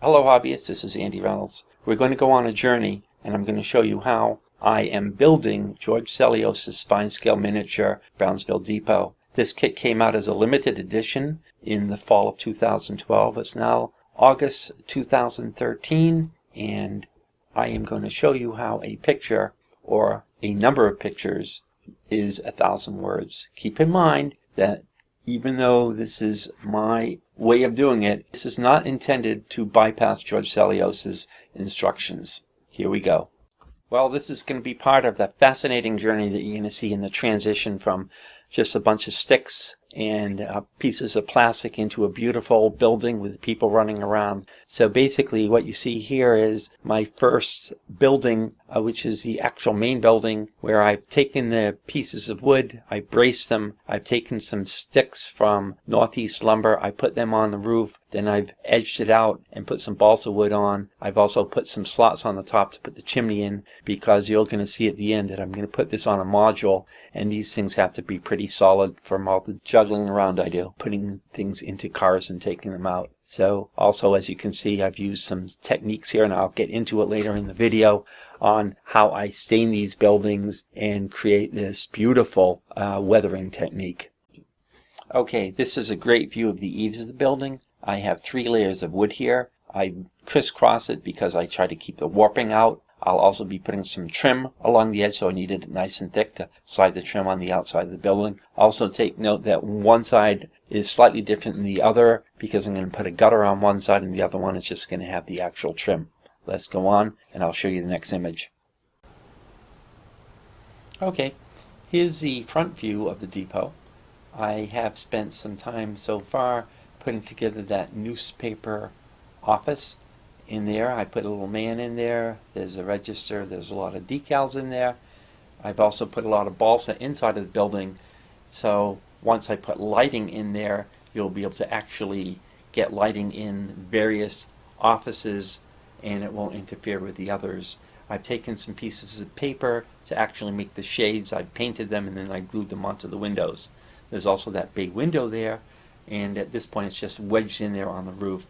Hello hobbyists, this is Andy Reynolds. We're going to go on a journey and I'm going to show you how I am building George Sellios' fine scale miniature Brownsville depot. This kit came out as a limited edition in the fall of 2012. It's now August 2013 and I am going to show you how a picture or a number of pictures is 1,000 words. Keep in mind that even though this is my way of doing it, this is not intended to bypass George Sellios' instructions. Here we go. Well, this is going to be part of the fascinating journey that you're going to see in the transition from just a bunch of sticks and pieces of plastic into a beautiful building with people running around. So basically what you see here is my first building, which is the actual main building, where I've taken the pieces of wood, I braced them, I've taken some sticks from Northeast Lumber, I put them on the roof, then I've edged it out and put some balsa wood on. I've also put some slots on the top to put the chimney in, because you're going to see at the end that I'm going to put this on a module, and these things have to be pretty solid from all the juggling around I do, putting things into cars and taking them out. So also, as you can see, I've used some techniques here, and I'll get into it later in the video on how I stain these buildings and create this beautiful weathering technique. Okay, this is a great view of the eaves of the building. I have 3 layers of wood here. I crisscross it because I try to keep the warping out. I'll also be putting some trim along the edge, so I needed it nice and thick to slide the trim on the outside of the building. Also take note that one side is slightly different than the other because I'm going to put a gutter on one side and the other one is just going to have the actual trim. Let's go on and I'll show you the next image. Okay, here's the front view of the depot. I have spent some time so far putting together that newspaper office. In there, I put a little man in there, there's a register, there's a lot of decals in there. I've also put a lot of balsa inside of the building, so once I put lighting in there, you'll be able to actually get lighting in various offices and it won't interfere with the others. I've taken some pieces of paper to actually make the shades. I painted them and then I glued them onto the windows. There's also that big window there, and at this point it's just wedged in there on the roof.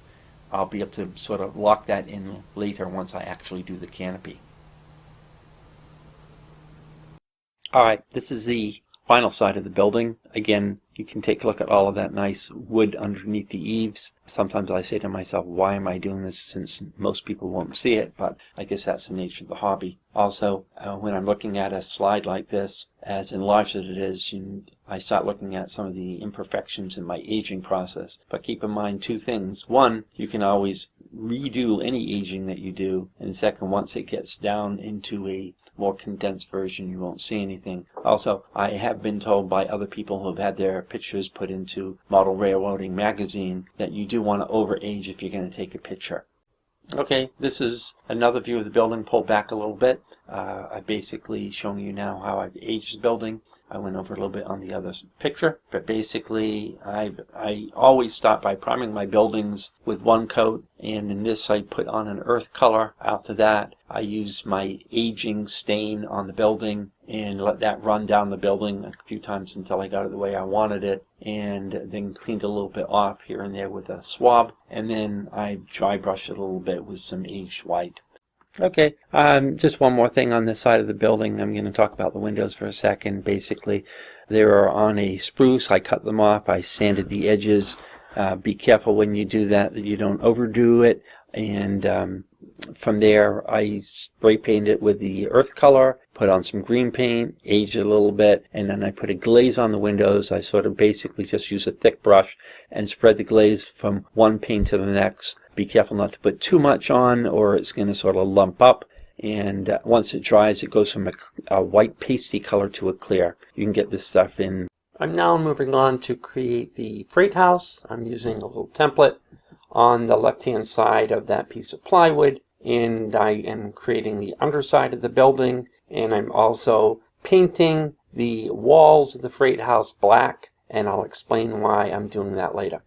I'll be able to sort of lock that in later once I actually do the canopy. Alright, this is the final side of the building. Again, you can take a look at all of that nice wood underneath the eaves. Sometimes I say to myself, why am I doing this, since most people won't see it, but I guess that's the nature of the hobby. Also, when I'm looking at a slide like this, as enlarged as it is, I start looking at some of the imperfections in my aging process. But keep in mind 2 things. One, you can always redo any aging that you do, and second, once it gets down into a more condensed version, you won't see anything. Also, I have been told by other people who have had their pictures put into Model Railroading magazine that you do want to overage if you're going to take a picture. Okay, this is another view of the building pulled back a little bit. I'm basically showing you now how I've aged the building. I went over a little bit on the other picture, but basically I always start by priming my buildings with 1 coat, and in this I put on an earth color. After that I use my aging stain on the building and let that run down the building a few times until I got it the way I wanted it, and then cleaned a little bit off here and there with a swab, and then I dry brushed it a little bit with some aged white. Okay, just one more thing on this side of the building. I'm going to talk about the windows for a second. Basically, they are on a spruce. I cut them off. I sanded the edges. Be careful when you do that you don't overdo it. And from there, I spray painted it with the earth color, put on some green paint, aged it a little bit, and then I put a glaze on the windows. I sort of basically just use a thick brush and spread the glaze from one pane to the next. Be careful not to put too much on or it's going to sort of lump up. And once it dries, it goes from a white pasty color to a clear. You can get this stuff in. I'm now moving on to create the freight house. I'm using a little template on the left-hand side of that piece of plywood, and I am creating the underside of the building, and I'm also painting the walls of the freight house black, and I'll explain why I'm doing that later.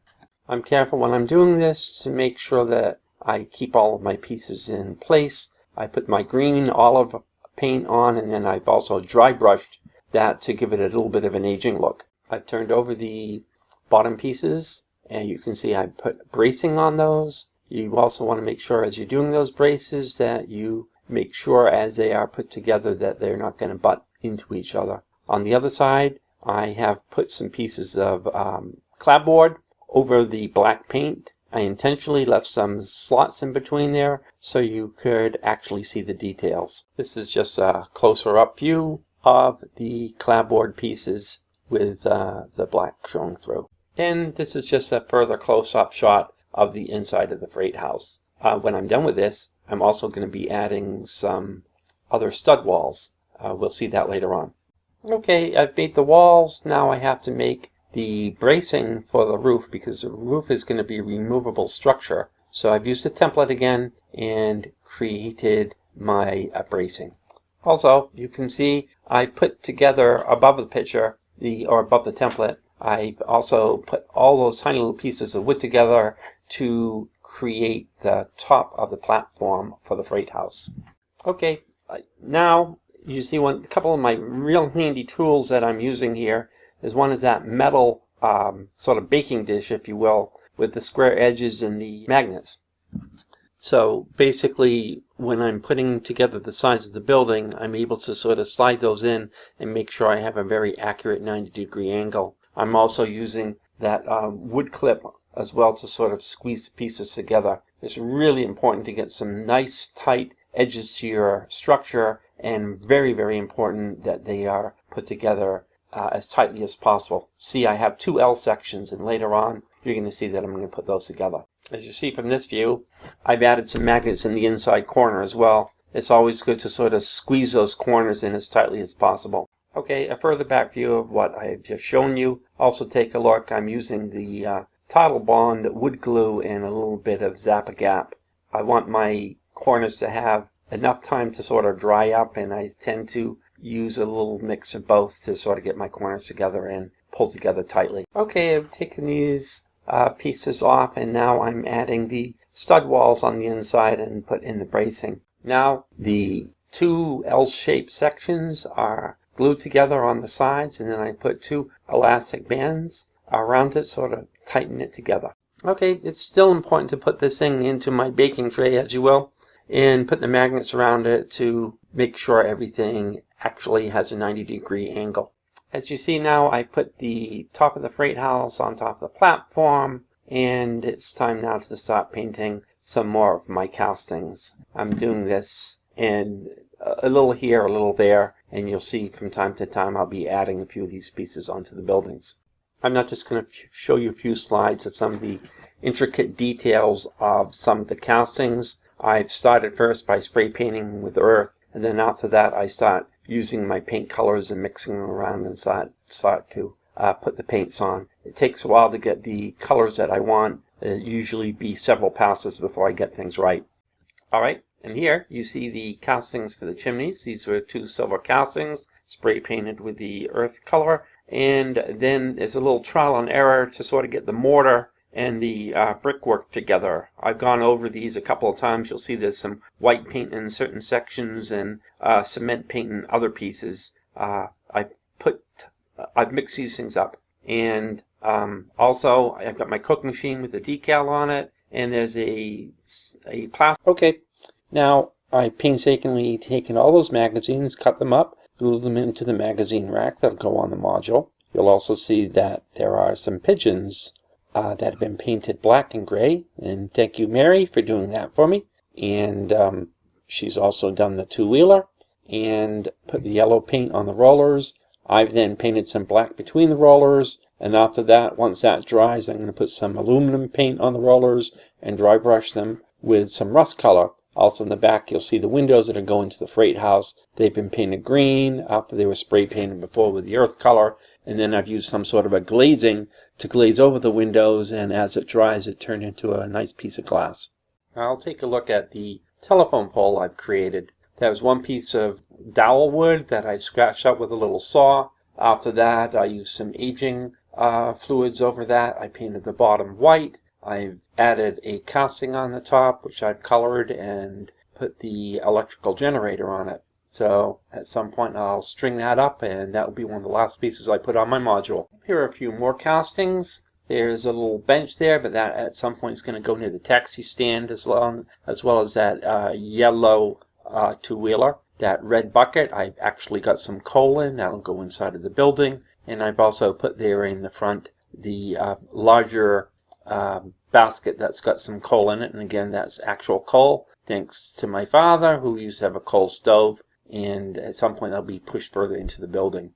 I'm careful when I'm doing this to make sure that I keep all of my pieces in place. I put my green olive paint on, and then I've also dry brushed that to give it a little bit of an aging look. I've turned over the bottom pieces, and you can see I put bracing on those, You also want to make sure as you're doing those braces that you make sure as they are put together that they're not going to butt into each other. On the other side, I have put some pieces of clapboard over the black paint. I intentionally left some slots in between there so you could actually see the details. This is just a closer up view of the clapboard pieces with the black showing through. And this is just a further close-up shot of the inside of the freight house. When I'm done with this, I'm also going to be adding some other stud walls. We'll see that later on. Okay, I've made the walls. Now I have to make the bracing for the roof because the roof is going to be a removable structure. So I've used the template again and created my bracing. Also, you can see I put together above the picture, or above the template, I've also put all those tiny little pieces of wood together to create the top of the platform for the freight house. Okay, now you see a couple of my real handy tools that I'm using here. One is that metal sort of baking dish, if you will, with the square edges and the magnets. So basically, when I'm putting together the sides of the building, I'm able to sort of slide those in and make sure I have a very accurate 90-degree angle. I'm also using that wood clip as well to sort of squeeze the pieces together. It's really important to get some nice tight edges to your structure, and very, very important that they are put together as tightly as possible. See, I have two L sections, and later on you're going to see that I'm going to put those together. As you see from this view, I've added some magnets in the inside corner as well. It's always good to sort of squeeze those corners in as tightly as possible. Okay, a further back view of what I've just shown you. Also take a look, I'm using the Title Bond wood glue and a little bit of Zap-A-Gap. I want my corners to have enough time to sort of dry up, and I tend to use a little mix of both to sort of get my corners together and pull together tightly. Okay, I've taken these pieces off, and now I'm adding the stud walls on the inside and put in the bracing. Now the two L-shaped sections are glued together on the sides, and then I put two elastic bands around it, sort of tighten it together. Okay, it's still important to put this thing into my baking tray, as you will, and put the magnets around it to make sure everything actually has a 90-degree angle. As you see now, I put the top of the freight house on top of the platform, and it's time now to start painting some more of my castings. I'm doing this in a little here, a little there, and you'll see from time to time I'll be adding a few of these pieces onto the buildings. I'm not just going to show you a few slides of some of the intricate details of some of the castings. I've started first by spray painting with earth, and then after that I start using my paint colors and mixing them around and start to put the paints on. It takes a while to get the colors that I want. It usually be several passes before I get things right. Alright, and here you see the castings for the chimneys. These were two silver castings, spray painted with the earth color, and then there's a little trial and error to sort of get the mortar and the brickwork together. I've gone over these a couple of times. You'll see there's some white paint in certain sections and cement paint in other pieces. I've mixed these things up, and also I've got my Coke machine with the decal on it, and there's a plastic. Okay, now I've painstakingly taken all those magazines, cut them up, glue them into the magazine rack that'll go on the module. You'll also see that there are some pigeons that have been painted black and gray, and thank you, Mary, for doing that for me. And she's also done the two-wheeler and put the yellow paint on the rollers. I've then painted some black between the rollers, and after that, once that dries, I'm going to put some aluminum paint on the rollers and dry brush them with some rust color. Also in the back, you'll see the windows that are going to the freight house. They've been painted green after they were spray painted before with the earth color, and then I've used some sort of a glazing to glaze over the windows, and as it dries, it turned into a nice piece of glass. I'll take a look at the telephone pole I've created. That was one piece of dowel wood that I scratched up with a little saw. After that, I used some aging fluids over that. I painted the bottom white. I've added a casting on the top, which I've colored, and put the electrical generator on it. So at some point I'll string that up, and that will be one of the last pieces I put on my module. Here are a few more castings. There's a little bench there, but that at some point is going to go near the taxi stand as well as that yellow two-wheeler. That red bucket, I've actually got some coal in. That'll go inside of the building. And I've also put there in the front the larger basket that's got some coal in it. And again, that's actual coal, thanks to my father, who used to have a coal stove. And at some point, that'll be pushed further into the building.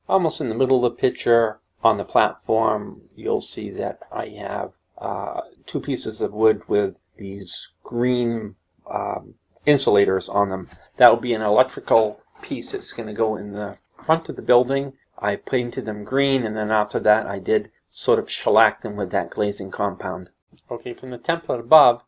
Almost in the middle of the picture, on the platform, you'll see that I have two pieces of wood with these green insulators on them. That will be an electrical piece that's going to go in the front of the building. I painted them green, and then after that I did sort of shellac them with that glazing compound. Okay, from the template above,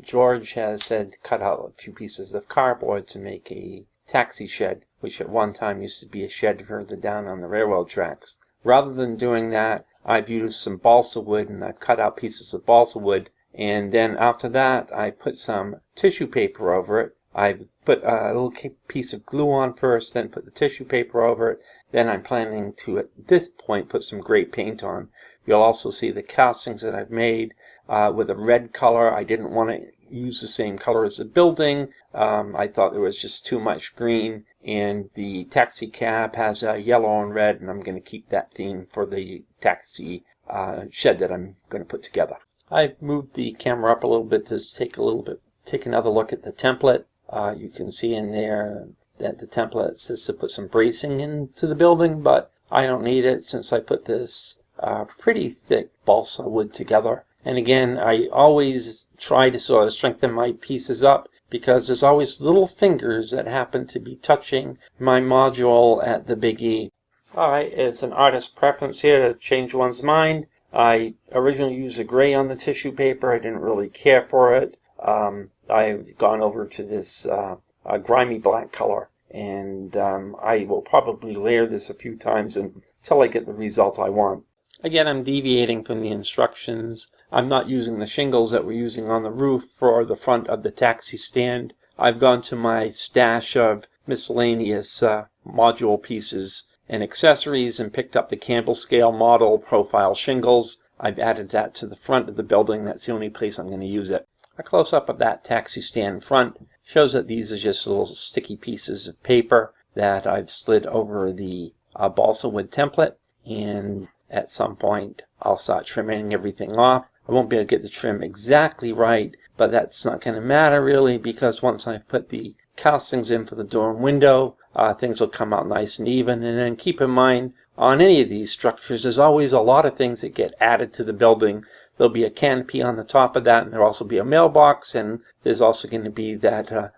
George has said cut out a few pieces of cardboard to make a taxi shed, which at one time used to be a shed further down on the railroad tracks. Rather than doing that, I've used some balsa wood, and I've cut out pieces of balsa wood, and then after that I put some tissue paper over it. I put a little piece of glue on first, then put the tissue paper over it. Then I'm planning to, at this point, put some gray paint on. You'll also see the castings that I've made with a red color. I didn't want to use the same color as the building. I thought there was just too much green, and the taxi cab has yellow and red, and I'm going to keep that theme for the taxi shed that I'm going to put together. I've moved the camera up a little bit to take another look at the template. You can see in there that the template says to put some bracing into the building, but I don't need it since I put this pretty thick balsa wood together. And again, I always try to sort of strengthen my pieces up because there's always little fingers that happen to be touching my module at the Big E. Alright, it's an artist's preference here to change one's mind. I originally used a gray on the tissue paper. I didn't really care for it. I've gone over to this grimy black color, and I will probably layer this a few times until I get the result I want. Again, I'm deviating from the instructions. I'm not using the shingles that we're using on the roof for the front of the taxi stand. I've gone to my stash of miscellaneous module pieces and accessories and picked up the Campbell scale model profile shingles. I've added that to the front of the building. That's the only place I'm going to use it. A close-up of that taxi stand front shows that these are just little sticky pieces of paper that I've slid over the balsa wood template, and at some point I'll start trimming everything off. I won't be able to get the trim exactly right, but that's not going to matter really, because once I've put the castings in for the door and window, things will come out nice and even. And then keep in mind, on any of these structures, there's always a lot of things that get added to the building. There'll be a canopy on the top of that, and there'll also be a mailbox, and there's also going to be that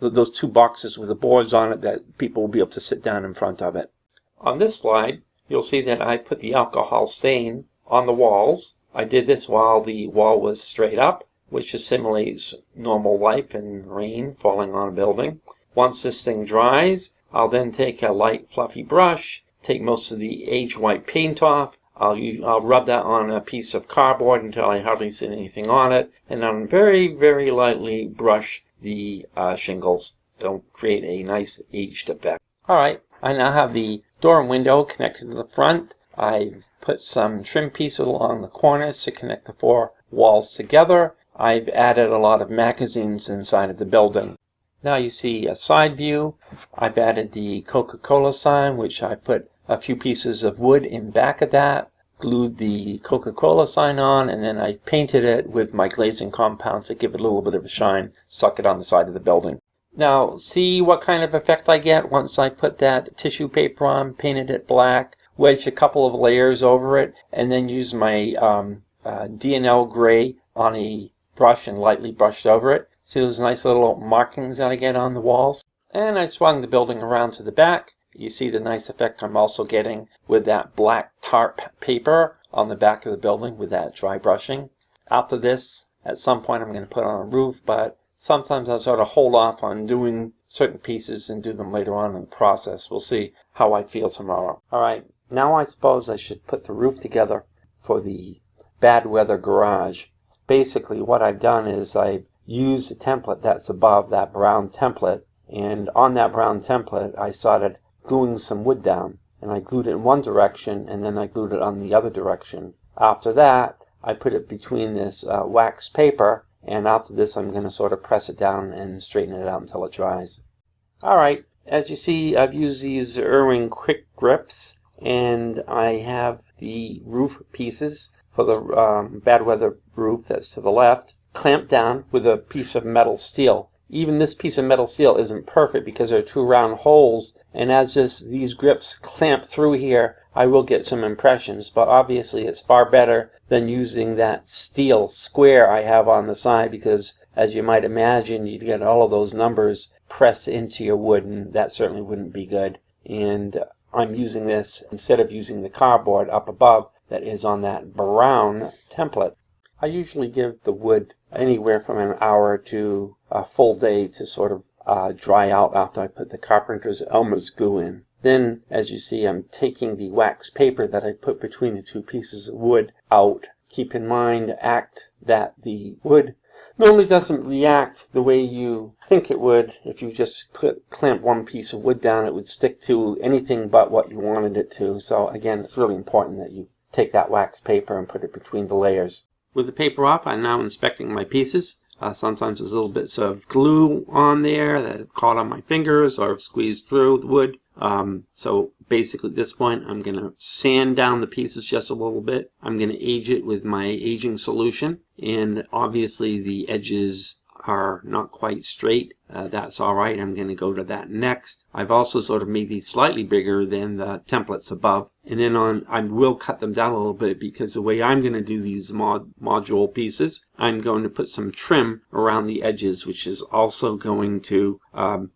those two boxes with the boards on it that people will be able to sit down in front of it. On this slide, you'll see that I put the alcohol stain on the walls. I did this while the wall was straight up, which just simulates normal life and rain falling on a building. Once this thing dries, I'll then take a light fluffy brush, take most of the age white paint off. I'll rub that on a piece of cardboard until I hardly see anything on it, and then very, very lightly brush the shingles. It'll create a nice aged effect. Alright, I now have the door and window connected to the front. I've put some trim pieces along the corners to connect the four walls together. I've added a lot of magazines inside of the building. Now you see a side view. I've added the Coca-Cola sign, which I put a few pieces of wood in back of that, glued the Coca-Cola sign on, and then I painted it with my glazing compound to give it a little bit of a shine, stuck it on the side of the building. Now, see what kind of effect I get once I put that tissue paper on, painted it black, wedged a couple of layers over it, and then used my D&L gray on a brush and lightly brushed over it. See those nice little markings that I get on the walls? And I swung the building around to the back. You see the nice effect I'm also getting with that black tarp paper on the back of the building with that dry brushing. After this, at some point I'm going to put on a roof, but sometimes I'll sort of hold off on doing certain pieces and do them later on in the process. We'll see how I feel tomorrow. Alright, now I suppose I should put the roof together for the bad weather garage. Basically what I've done is I've used the template that's above that brown template, and on that brown template I started gluing some wood down, and I glued it in one direction, and then I glued it on the other direction. After that, I put it between this wax paper, and after this I'm going to sort of press it down and straighten it out until it dries. Alright, as you see, I've used these Irwin quick grips, and I have the roof pieces for the bad weather roof that's to the left clamped down with a piece of metal steel. Even this piece of metal steel isn't perfect because there are two round holes, and as these grips clamp through here, I will get some impressions, but obviously it's far better than using that steel square I have on the side, because as you might imagine, you'd get all of those numbers pressed into your wood, and that certainly wouldn't be good. And I'm using this instead of using the cardboard up above that is on that brown template. I usually give the wood anywhere from an hour to a full day to sort of dry out after I put the carpenter's Elmer's glue in. Then, as you see, I'm taking the wax paper that I put between the two pieces of wood out. Keep in mind, that the wood normally doesn't react the way you think it would. If you just clamp one piece of wood down, it would stick to anything but what you wanted it to. So again, it's really important that you take that wax paper and put it between the layers. With the paper off, I'm now inspecting my pieces. Sometimes there's little bits of glue on there that have caught on my fingers or have squeezed through the wood. So basically at this point I'm going to sand down the pieces just a little bit. I'm going to age it with my aging solution, and obviously the edges are not quite straight. That's alright. I'm going to go to that next. I've also sort of made these slightly bigger than the templates above, and then I will cut them down a little bit, because the way I'm going to do these module pieces, I'm going to put some trim around the edges, which is also going to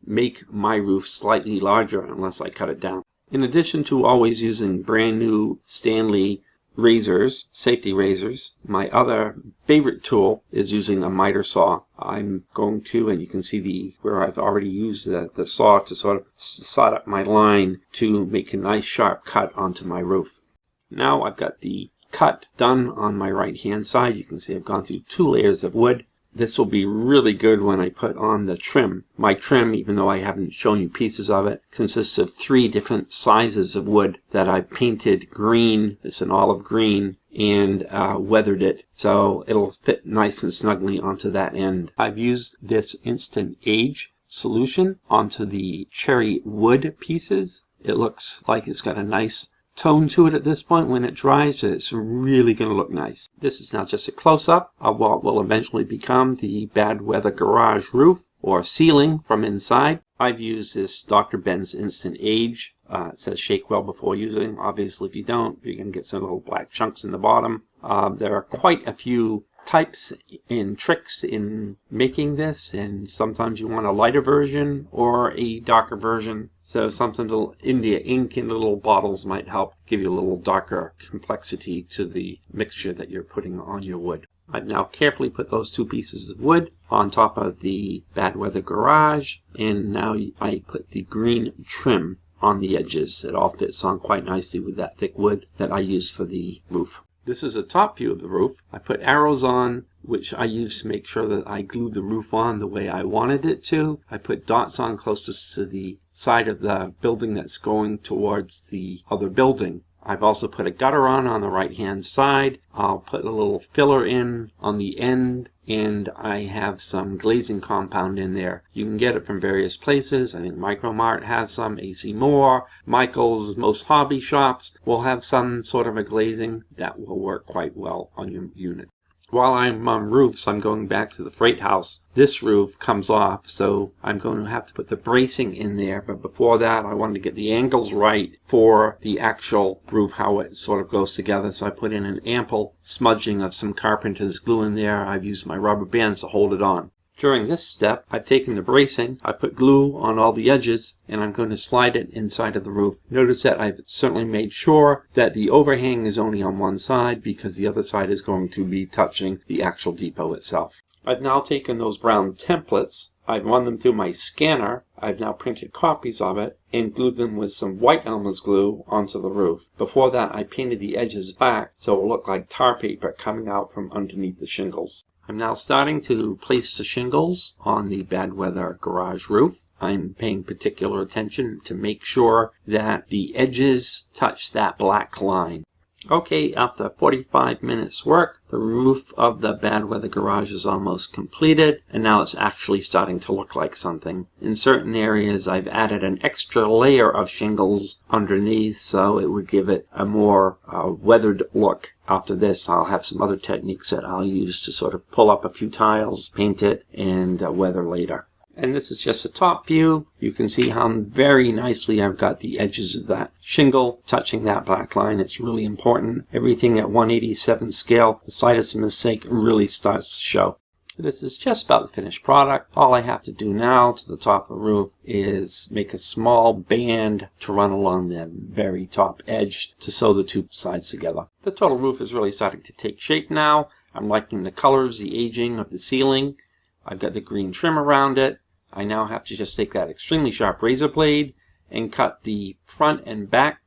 make my roof slightly larger unless I cut it down. In addition to always using brand new Stanley razors, safety razors, my other favorite tool is using a miter saw. I'm going to, and you can see where I've already used the saw to sort of sawed up my line to make a nice sharp cut onto my roof. Now I've got the cut done on my right hand side. You can see I've gone through 2 layers of wood. This will be really good when I put on the trim. My trim, even though I haven't shown you pieces of it, consists of 3 different sizes of wood that I've painted green. It's an olive green, and weathered it so it'll fit nice and snugly onto that end. I've used this Instant Age solution onto the cherry wood pieces. It looks like it's got a nice tone to it at this point. When it dries, it's really going to look nice. This is now just a close-up of what will eventually become the bad weather garage roof or ceiling from inside. I've used this Dr. Ben's Instant Age. It says shake well before using. Obviously, if you don't, you're going to get some little black chunks in the bottom. There are quite a few types and tricks in making this, and sometimes you want a lighter version or a darker version. So sometimes a little India ink in the little bottles might help give you a little darker complexity to the mixture that you're putting on your wood. I've now carefully put those 2 pieces of wood on top of the bad weather garage, and now I put the green trim on the edges. It all fits on quite nicely with that thick wood that I use for the roof. This is a top view of the roof. I put arrows on, which I use to make sure that I glued the roof on the way I wanted it to. I put dots on closest to the side of the building that's going towards the other building. I've also put a gutter on the right hand side. I'll put a little filler in on the end, and I have some glazing compound in there. You can get it from various places. I think Micro Mart has some, AC Moore, Michael's, most hobby shops will have some sort of a glazing that will work quite well on your unit. While I'm on roofs, I'm going back to the freight house. This roof comes off, so I'm going to have to put the bracing in there. But before that, I wanted to get the angles right for the actual roof, how it sort of goes together. So I put in an ample smudging of some carpenter's glue in there. I've used my rubber bands to hold it on. During this step, I've taken the bracing, I put glue on all the edges, and I'm going to slide it inside of the roof. Notice that I've certainly made sure that the overhang is only on one side, because the other side is going to be touching the actual depot itself. I've now taken those brown templates, I've run them through my scanner, I've now printed copies of it, and glued them with some white Elmer's glue onto the roof. Before that, I painted the edges black so it will look like tar paper coming out from underneath the shingles. I'm now starting to place the shingles on the bad weather garage roof. I'm paying particular attention to make sure that the edges touch that black line. Okay, after 45 minutes work, the roof of the bad weather garage is almost completed, and now it's actually starting to look like something. In certain areas, I've added an extra layer of shingles underneath, so it would give it a more weathered look. After this, I'll have some other techniques that I'll use to sort of pull up a few tiles, paint it, and weather later. And this is just a top view. You can see how very nicely I've got the edges of that shingle touching that black line. It's really important. Everything at 1/87 scale, the slightest mistake really starts to show. This is just about the finished product. All I have to do now to the top of the roof is make a small band to run along the very top edge to sew the two sides together. The total roof is really starting to take shape now. I'm liking the colors, the aging of the ceiling. I've got the green trim around it. I now have to just take that extremely sharp razor blade and cut the front and back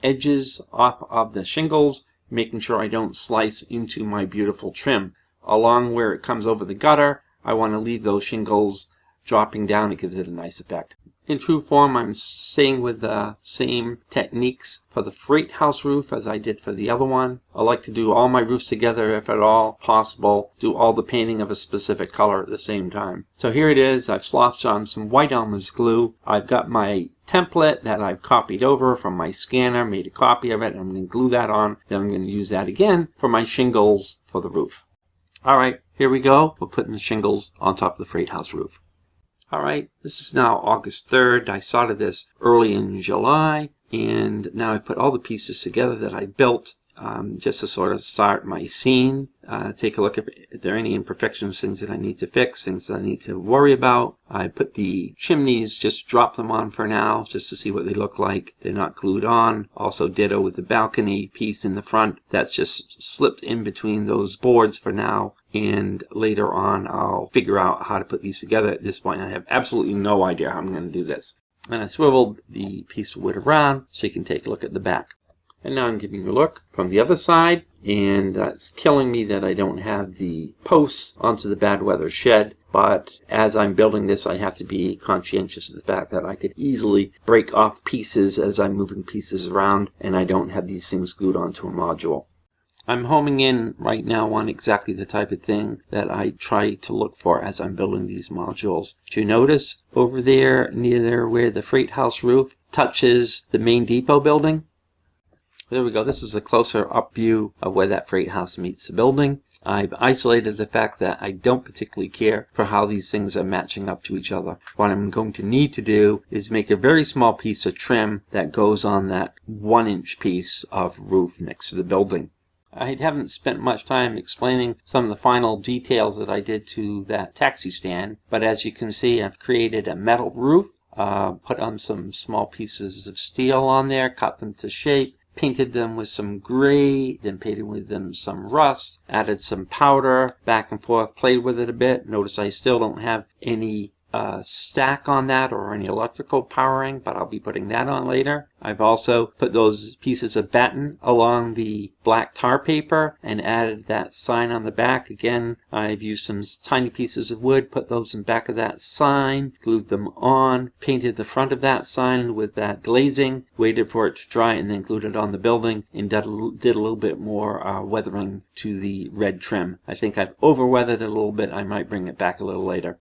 edges off of the shingles, making sure I don't slice into my beautiful trim. Along where it comes over the gutter, I want to leave those shingles dropping down. It gives it a nice effect. In true form, I'm staying with the same techniques for the freight house roof as I did for the other one. I like to do all my roofs together if at all possible, do all the painting of a specific color at the same time. So here it is. I've slotched on some white Elmer's glue. I've got my template that I've copied over from my scanner, made a copy of it, and I'm going to glue that on. Then I'm going to use that again for my shingles for the roof. All right, here we go. We're putting the shingles on top of the freight house roof. All right, this is now August 3rd. I started this early in July, and now I put all the pieces together that I built just to sort of start my scene. Take a look if there are any imperfections, things that I need to fix, things that I need to worry about. I put the chimneys, just drop them on for now, just to see what they look like. They're not glued on. Also ditto with the balcony piece in the front. That's just slipped in between those boards for now. And later on, I'll figure out how to put these together. At this point, I have absolutely no idea how I'm going to do this. And I swiveled the piece of wood around so you can take a look at the back. And now I'm giving you a look from the other side, and it's killing me that I don't have the posts onto the bad weather shed. But as I'm building this, I have to be conscientious of the fact that I could easily break off pieces as I'm moving pieces around, and I don't have these things glued onto a module. I'm homing in right now on exactly the type of thing that I try to look for as I'm building these modules. Do you notice over there near where the freight house roof touches the main depot building? There we go. This is a closer up view of where that freight house meets the building. I've isolated the fact that I don't particularly care for how these things are matching up to each other. What I'm going to need to do is make a very small piece of trim that goes on that 1-inch piece of roof next to the building. I haven't spent much time explaining some of the final details that I did to that taxi stand, but as you can see, I've created a metal roof, put on some small pieces of steel on there, cut them to shape, painted them with some gray, then painted with them some rust, added some powder, back and forth, played with it a bit. Notice I still don't have any stack on that or any electrical powering, but I'll be putting that on later. I've also put those pieces of batten along the black tar paper and added that sign on the back. Again, I've used some tiny pieces of wood, put those in back of that sign, glued them on, painted the front of that sign with that glazing, waited for it to dry, and then glued it on the building and did a little bit more weathering to the red trim. I think I've over-weathered it a little bit. I might bring it back a little later.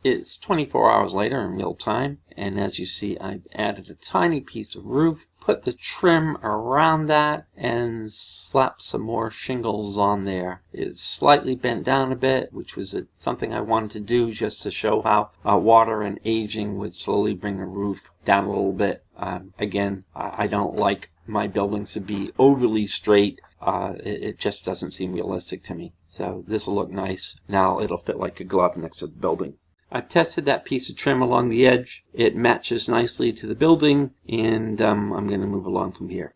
It's 24 hours later in real time, and as you see, I've added a tiny piece of roof, put the trim around that, and slapped some more shingles on there. It's slightly bent down a bit, which was something I wanted to do just to show how water and aging would slowly bring the roof down a little bit. Again, I don't like my buildings to be overly straight. It just doesn't seem realistic to me. So this will look nice. Now it'll fit like a glove next to the building. I've tested that piece of trim along the edge. It matches nicely to the building, and I'm going to move along from here.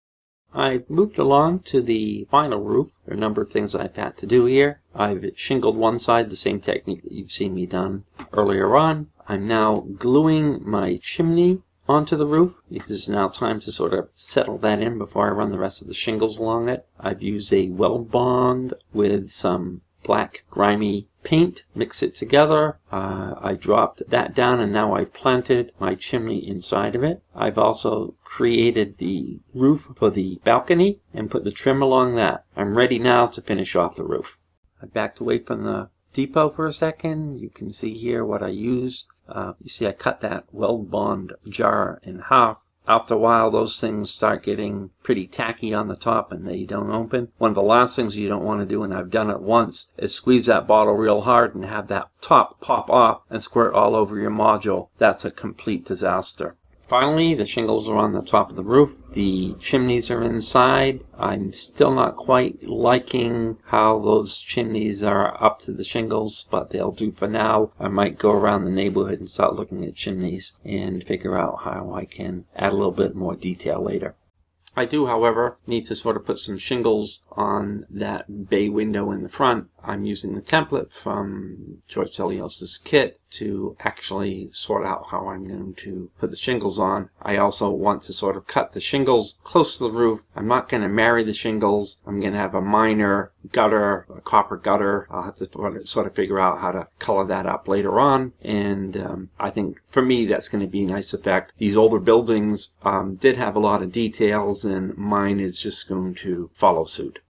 I've moved along to the final roof. There are a number of things I've had to do here. I've shingled one side, the same technique that you've seen me done earlier on. I'm now gluing my chimney onto the roof. It is now time to sort of settle that in before I run the rest of the shingles along it. I've used a weld bond with some black grimy paint, mix it together. I dropped that down, and now I've planted my chimney inside of it. I've also created the roof for the balcony and put the trim along that. I'm ready now to finish off the roof. I backed away from the depot for a second. You can see here what I used. You see I cut that weld bond jar in half. After a while, those things start getting pretty tacky on the top and they don't open. One of the last things you don't want to do, and I've done it once, is squeeze that bottle real hard and have that top pop off and squirt all over your module. That's a complete disaster. Finally, the shingles are on the top of the roof. The chimneys are inside. I'm still not quite liking how those chimneys are up to the shingles, but they'll do for now. I might go around the neighborhood and start looking at chimneys and figure out how I can add a little bit more detail later. I do, however, need to sort of put some shingles on that bay window in the front. I'm using the template from George Celios's kit to actually sort out how I'm going to put the shingles on. I also want to sort of cut the shingles close to the roof. I'm not going to marry the shingles. I'm going to have a minor gutter, a copper gutter. I'll have to sort of figure out how to color that up later on. And I think for me that's going to be a nice effect. These older buildings did have a lot of details, and mine is just going to follow suit.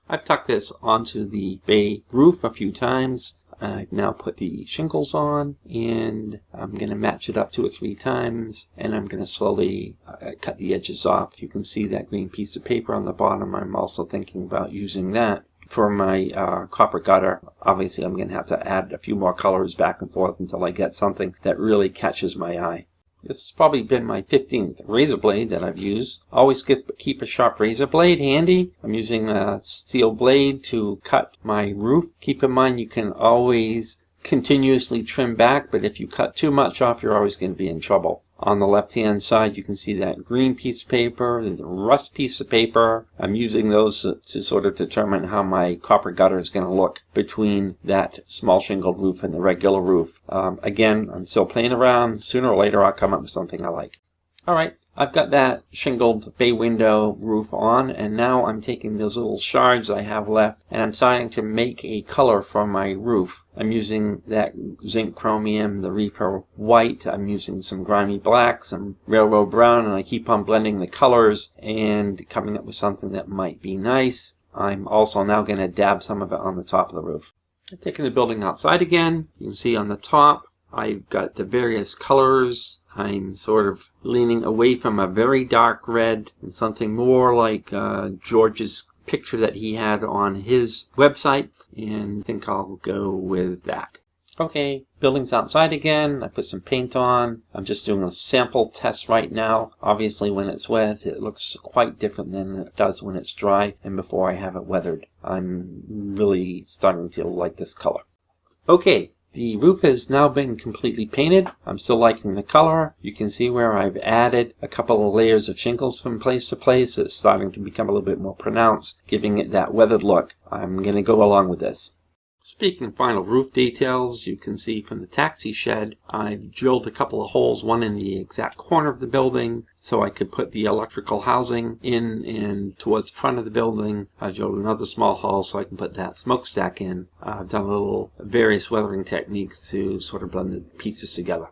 I've tucked this onto the bay roof a few times. I've now put the shingles on, and I'm going to match it up 2 or 3 times, and I'm going to slowly cut the edges off. You can see that green piece of paper on the bottom. I'm also thinking about using that for my copper gutter. Obviously, I'm going to have to add a few more colors back and forth until I get something that really catches my eye. This has probably been my 15th razor blade that I've used. Always keep a sharp razor blade handy. I'm using a steel blade to cut my roof. Keep in mind you can always continuously trim back, but if you cut too much off, you're always going to be in trouble. On the left-hand side, you can see that green piece of paper and the rust piece of paper. I'm using those to sort of determine how my copper gutter is going to look between that small shingled roof and the regular roof. Again, I'm still playing around. Sooner or later, I'll come up with something I like. All right. I've got that shingled bay window roof on, and now I'm taking those little shards I have left and I'm starting to make a color for my roof. I'm using that zinc chromium, the reefer white, I'm using some grimy black, some railroad brown, and I keep on blending the colors and coming up with something that might be nice. I'm also now going to dab some of it on the top of the roof. I'm taking the building outside again. You can see on the top I've got the various colors. I'm sort of leaning away from a very dark red and something more like George's picture that he had on his website, and I think I'll go with that. Okay, building's outside again. I put some paint on. I'm just doing a sample test right now. Obviously when it's wet it looks quite different than it does when it's dry and before I have it weathered. I'm really starting to like this color. Okay. The roof has now been completely painted. I'm still liking the color. You can see where I've added a couple of layers of shingles from place to place. It's starting to become a little bit more pronounced, giving it that weathered look. I'm going to go along with this. Speaking of final roof details, you can see from the taxi shed, I've drilled a couple of holes, one in the exact corner of the building, so I could put the electrical housing in and towards the front of the building. I drilled another small hole so I can put that smokestack in. I've done a little various weathering techniques to sort of blend the pieces together.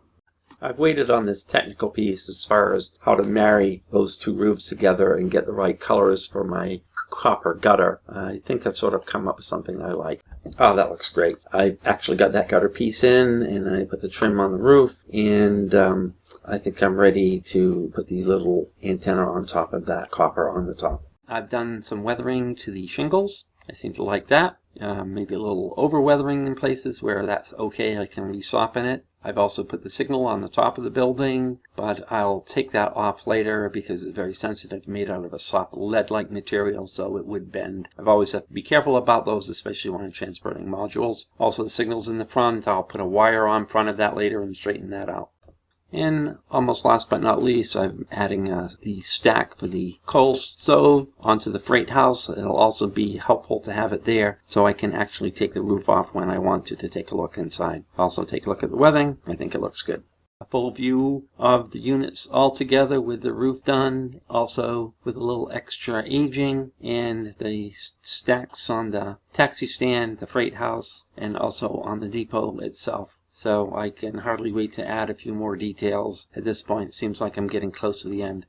I've waited on this technical piece as far as how to marry those two roofs together and get the right colors for my copper gutter. I think I've sort of come up with something I like. Oh, that looks great. I've actually got that gutter piece in, and I put the trim on the roof, and I think I'm ready to put the little antenna on top of that copper on the top. I've done some weathering to the shingles. I seem to like that. Maybe a little over weathering in places where that's okay. I can re-soften it. I've also put the signal on the top of the building, but I'll take that off later because it's very sensitive, made out of a soft lead-like material, so it would bend. I've always have to be careful about those, especially when I'm transporting modules. Also the signals in the front, I'll put a wire on front of that later and straighten that out. And almost last but not least, I'm adding the stack for the coal stove onto the freight house. It'll also be helpful to have it there so I can actually take the roof off when I want to take a look inside. Also take a look at the weathering. I think it looks good. A full view of the units all together with the roof done, also with a little extra aging, and the stacks on the taxi stand, the freight house, and also on the depot itself. So I can hardly wait to add a few more details. At this point, it seems like I'm getting close to the end.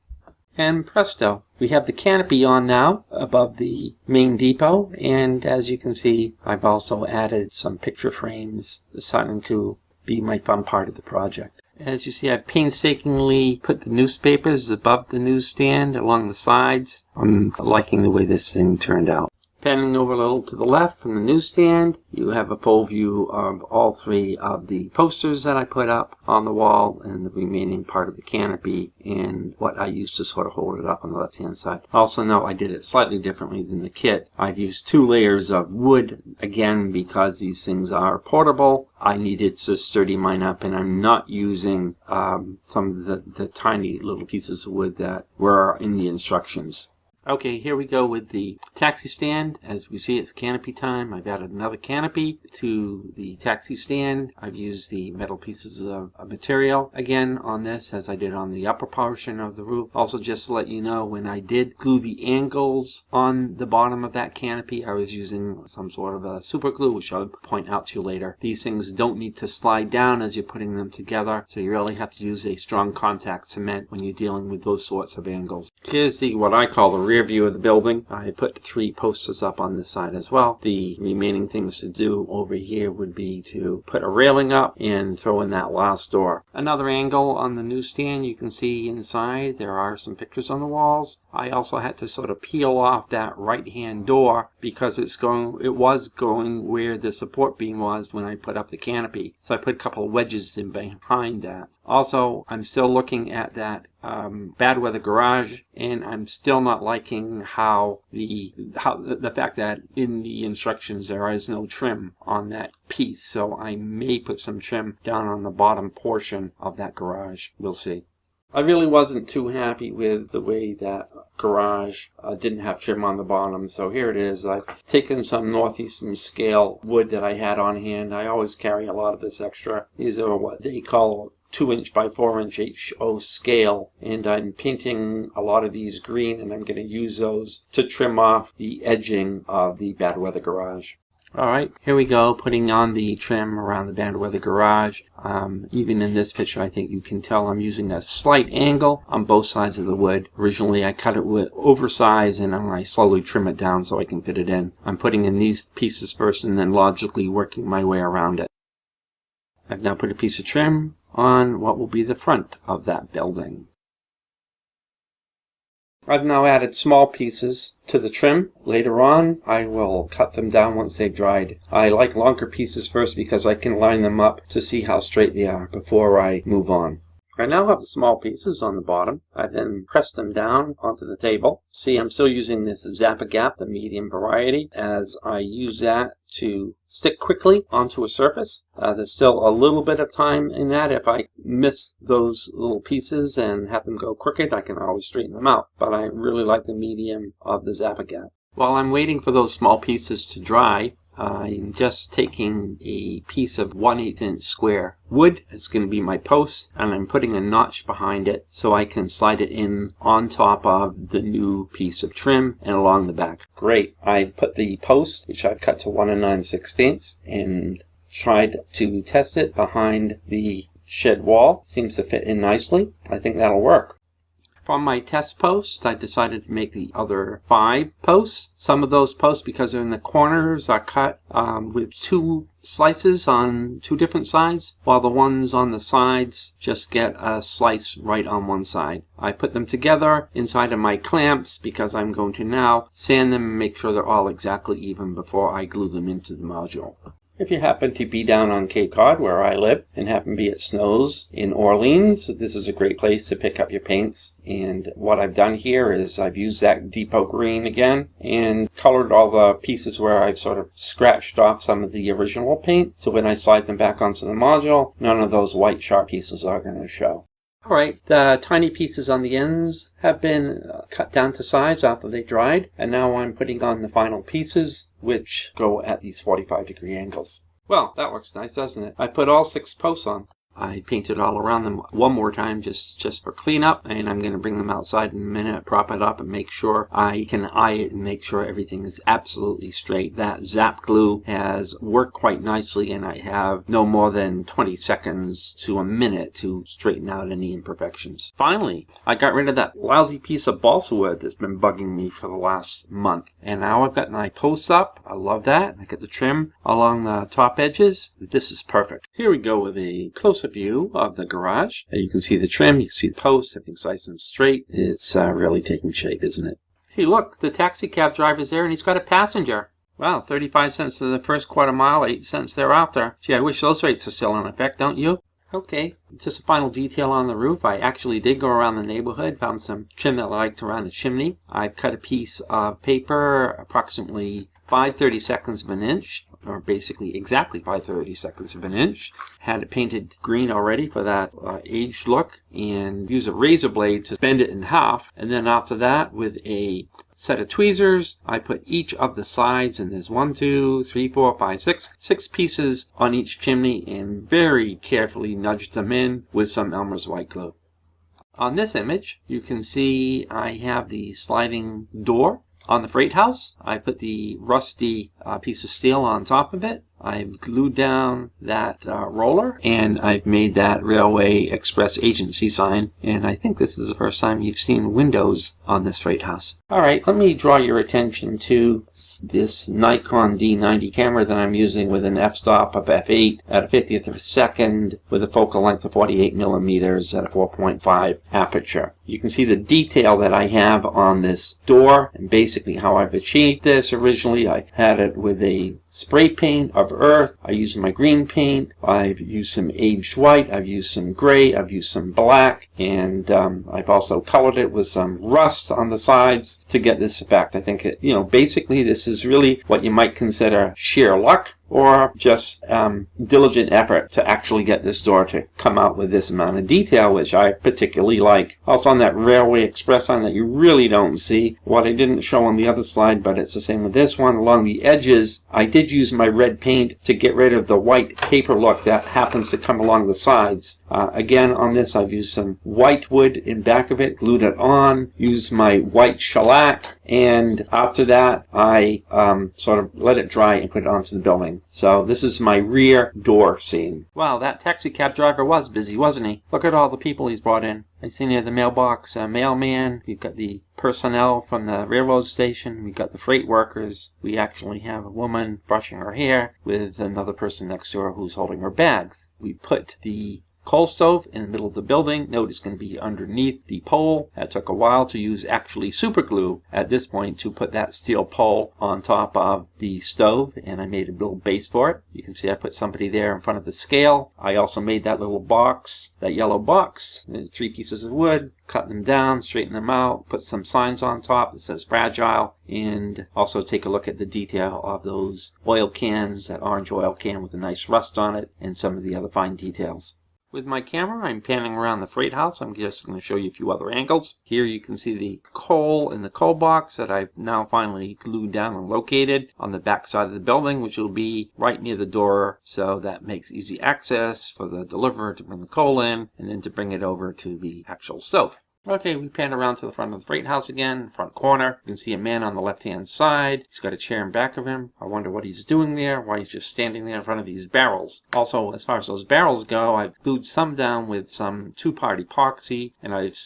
And presto, we have the canopy on now above the main depot, and as you can see, I've also added some picture frames deciding to be my fun part of the project. As you see, I've painstakingly put the newspapers above the newsstand along the sides. I'm liking the way this thing turned out. Panning over a little to the left from the newsstand, you have a full view of all three of the posters that I put up on the wall and the remaining part of the canopy and what I used to sort of hold it up on the left-hand side. Also note I did it slightly differently than the kit. I've used 2 layers of wood, again because these things are portable. I needed to sturdy mine up, and I'm not using some of the tiny little pieces of wood that were in the instructions. Okay, here we go with the taxi stand. As we see, it's canopy time. I've added another canopy to the taxi stand. I've used the metal pieces of material again on this as I did on the upper portion of the roof. Also, just to let you know, when I did glue the angles on the bottom of that canopy, I was using some sort of a super glue, which I'll point out to you later. These things don't need to slide down as you're putting them together, so you really have to use a strong contact cement when you're dealing with those sorts of angles. Here's what I call the rear view of the building. I put 3 posters up on this side as well. The remaining things to do over here would be to put a railing up and throw in that last door. Another angle on the newsstand, you can see inside there are some pictures on the walls. I also had to sort of peel off that right-hand door because it was going where the support beam was when I put up the canopy. So I put a couple of wedges in behind that. Also, I'm still looking at that bad weather garage, and I'm still not liking how the fact that in the instructions there is no trim on that piece. So I may put some trim down on the bottom portion of that garage. We'll see. I really wasn't too happy with the way that garage didn't have trim on the bottom, so here it is. I've taken some northeastern scale wood that I had on hand. I always carry a lot of this extra. These are what they call 2" by 4" HO scale, and I'm painting a lot of these green, and I'm going to use those to trim off the edging of the bad weather garage. Alright, here we go, putting on the trim around the bad weather garage. Even in this picture, I think you can tell I'm using a slight angle on both sides of the wood. Originally, I cut it with oversize, and I slowly trim it down so I can fit it in. I'm putting in these pieces first and then logically working my way around it. I've now put a piece of trim on what will be the front of that building. I've now added small pieces to the trim. Later on, I will cut them down once they've dried. I like longer pieces first because I can line them up to see how straight they are before I move on. I now have the small pieces on the bottom. I then press them down onto the table. See, I'm still using this Zap-A-Gap, the medium variety, as I use that to stick quickly onto a surface. There's still a little bit of time in that. If I miss those little pieces and have them go crooked, I can always straighten them out. But I really like the medium of the Zap-A-Gap. While I'm waiting for those small pieces to dry, I'm just taking a piece of 1/8 inch square wood. It's going to be my post, and I'm putting a notch behind it so I can slide it in on top of the new piece of trim and along the back. Great. I put the post, which I've cut to 1 9/16, and tried to test it behind the shed wall. Seems to fit in nicely. I think that'll work. From my test posts, I decided to make the other 5 posts. Some of those posts, because they're in the corners, are cut with 2 slices on 2 different sides, while the ones on the sides just get a slice right on one side. I put them together inside of my clamps because I'm going to now sand them and make sure they're all exactly even before I glue them into the module. If you happen to be down on Cape Cod, where I live, and happen to be at Snows in Orleans, this is a great place to pick up your paints. And what I've done here is I've used that depot green again and colored all the pieces where I've sort of scratched off some of the original paint. So when I slide them back onto the module, none of those white sharp pieces are going to show. Alright, the tiny pieces on the ends have been cut down to size after they dried, and now I'm putting on the final pieces, which go at these 45-degree angles. Well, that looks nice, doesn't it? I put all 6 posts on. I painted all around them one more time just for cleanup, and I'm going to bring them outside in a minute, prop it up, and make sure I can eye it and make sure everything is absolutely straight. That Zap glue has worked quite nicely, and I have no more than 20 seconds to a minute to straighten out any imperfections. Finally, I got rid of that lousy piece of balsa wood that's been bugging me for the last month, and now I've got my posts up. I love that. I got the trim along the top edges. This is perfect. Here we go with a close-up view of the garage. You can see the trim, you can see the post, everything's nice and straight. It's really taking shape, isn't it? Hey, look, the taxi cab driver's there and he's got a passenger. Wow, 35 cents for the first quarter mile, 8 cents thereafter. Gee, I wish those rates are still in effect, don't you? Okay, just a final detail on the roof. I actually did go around the neighborhood, found some trim that I liked around the chimney. I've cut a piece of paper approximately 5/32 of an inch, or basically exactly 5/32 of an inch. Had it painted green already for that aged look, and use a razor blade to bend it in half. And then after that, with a set of tweezers, I put each of the sides, and there's 1, 2, 3, 4, 5, 6 pieces on each chimney, and very carefully nudged them in with some Elmer's white glue. On this image, you can see I have the sliding door on the freight house. I put the rusty piece of steel on top of it. I've glued down that roller, and I've made that Railway Express Agency sign, and I think this is the first time you've seen windows on this freight house. Alright, let me draw your attention to this Nikon D90 camera that I'm using with an f-stop of f8 at a 50th of a second with a focal length of 48 millimeters at a 4.5 aperture. You can see the detail that I have on this door and basically how I've achieved this. Originally I had it with a spray paint of earth. I used my green paint. I've used some aged white. I've used some gray. I've used some black. And I've also colored it with some rust on the sides to get this effect. I think, basically this is really what you might consider sheer luck, or just diligent effort to actually get this door to come out with this amount of detail, which I particularly like. Also on that Railway Express sign that you really don't see, what I didn't show on the other slide, but it's the same with this one, along the edges, I did use my red paint to get rid of the white paper look that happens to come along the sides. Again, on this I've used some white wood in back of it, glued it on, used my white shellac, and after that I sort of let it dry and put it onto the building. So this is my rear door scene. Wow, that taxi cab driver was busy, wasn't he? Look at all the people he's brought in. I see near the mailbox a mailman. We've got the personnel from the railroad station. We've got the freight workers. We actually have a woman brushing her hair with another person next to her who's holding her bags. We put the coal stove in the middle of the building. Note it's going to be underneath the pole. That took a while to use actually super glue at this point to put that steel pole on top of the stove, and I made a little base for it. You can see I put somebody there in front of the scale. I also made that little box, that yellow box. There's 3 pieces of wood, cut them down, straighten them out, put some signs on top that says fragile, and also take a look at the detail of those oil cans, that orange oil can with a nice rust on it, and some of the other fine details. With my camera, I'm panning around the freight house. I'm just going to show you a few other angles. Here you can see the coal in the coal box that I've now finally glued down and located on the back side of the building, which will be right near the door, so that makes easy access for the deliverer to bring the coal in and then to bring it over to the actual stove. Okay, we pan around to the front of the freight house again, front corner. You can see a man on the left-hand side. He's got a chair in back of him. I wonder what he's doing there, why he's just standing there in front of these barrels. Also, as far as those barrels go, I've glued some down with some 2-part epoxy, and I've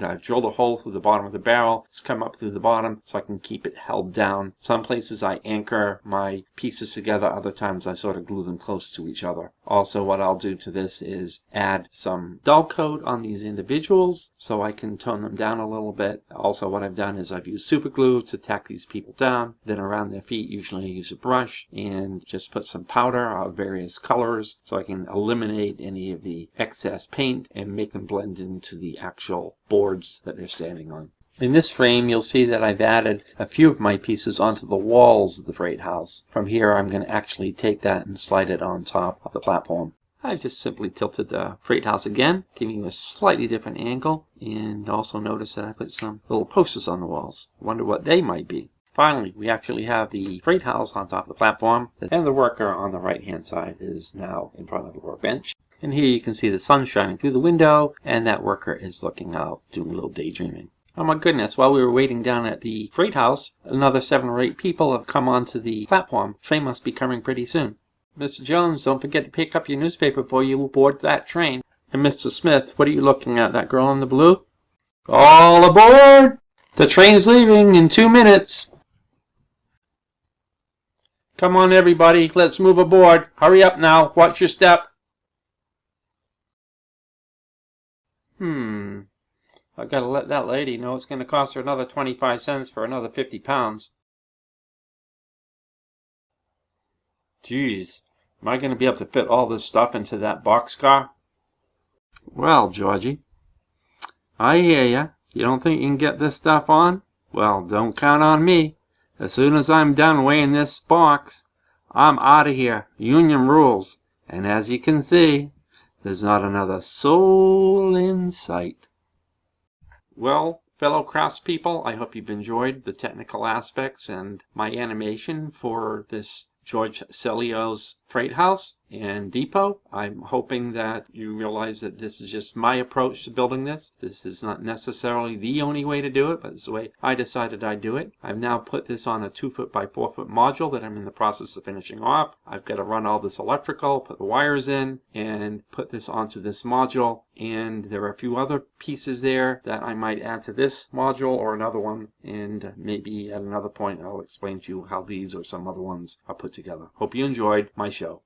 I've drilled a hole through the bottom of the barrel. It's come up through the bottom so I can keep it held down. Some places I anchor my pieces together, other times I sort of glue them close to each other. Also, what I'll do to this is add some dull coat on these individuals so I can tone them down a little bit. Also, what I've done is I've used super glue to tack these people down. Then around their feet, usually I use a brush and just put some powder of various colors so I can eliminate any of the excess paint and make them blend into the actual boards that they're standing on. In this frame, you'll see that I've added a few of my pieces onto the walls of the freight house. From here, I'm going to actually take that and slide it on top of the platform. I've just simply tilted the freight house again, giving you a slightly different angle, and also notice that I put some little posters on the walls. I wonder what they might be. Finally, we actually have the freight house on top of the platform, and the worker on the right-hand side is now in front of the workbench. And here you can see the sun shining through the window, and that worker is looking out, doing a little daydreaming. Oh my goodness, while we were waiting down at the freight house, another 7 or 8 people have come onto the platform. Train must be coming pretty soon. Mr. Jones, don't forget to pick up your newspaper before you board that train. And Mr. Smith, what are you looking at, that girl in the blue? All aboard! The train's leaving in 2 minutes. Come on, everybody, let's move aboard. Hurry up now, watch your step. I've got to let that lady know it's going to cost her another 25 cents for another 50 pounds. Geez, am I going to be able to fit all this stuff into that boxcar? Well, Georgie, I hear ya. You don't think you can get this stuff on? Well, don't count on me. As soon as I'm done weighing this box, I'm out of here. Union rules. And as you can see, there's not another soul in sight. Well, fellow craftspeople, I hope you've enjoyed the technical aspects and my animation for this George Celio's freight house and depot. I'm hoping that you realize that this is just my approach to building this. This is not necessarily the only way to do it, but it's the way I decided I'd do it. I've now put this on a 2-foot by 4-foot module that I'm in the process of finishing off. I've got to run all this electrical, put the wires in, and put this onto this module. And there are a few other pieces there that I might add to this module or another one, and maybe at another point I'll explain to you how these or some other ones are put together. Hope you enjoyed my show.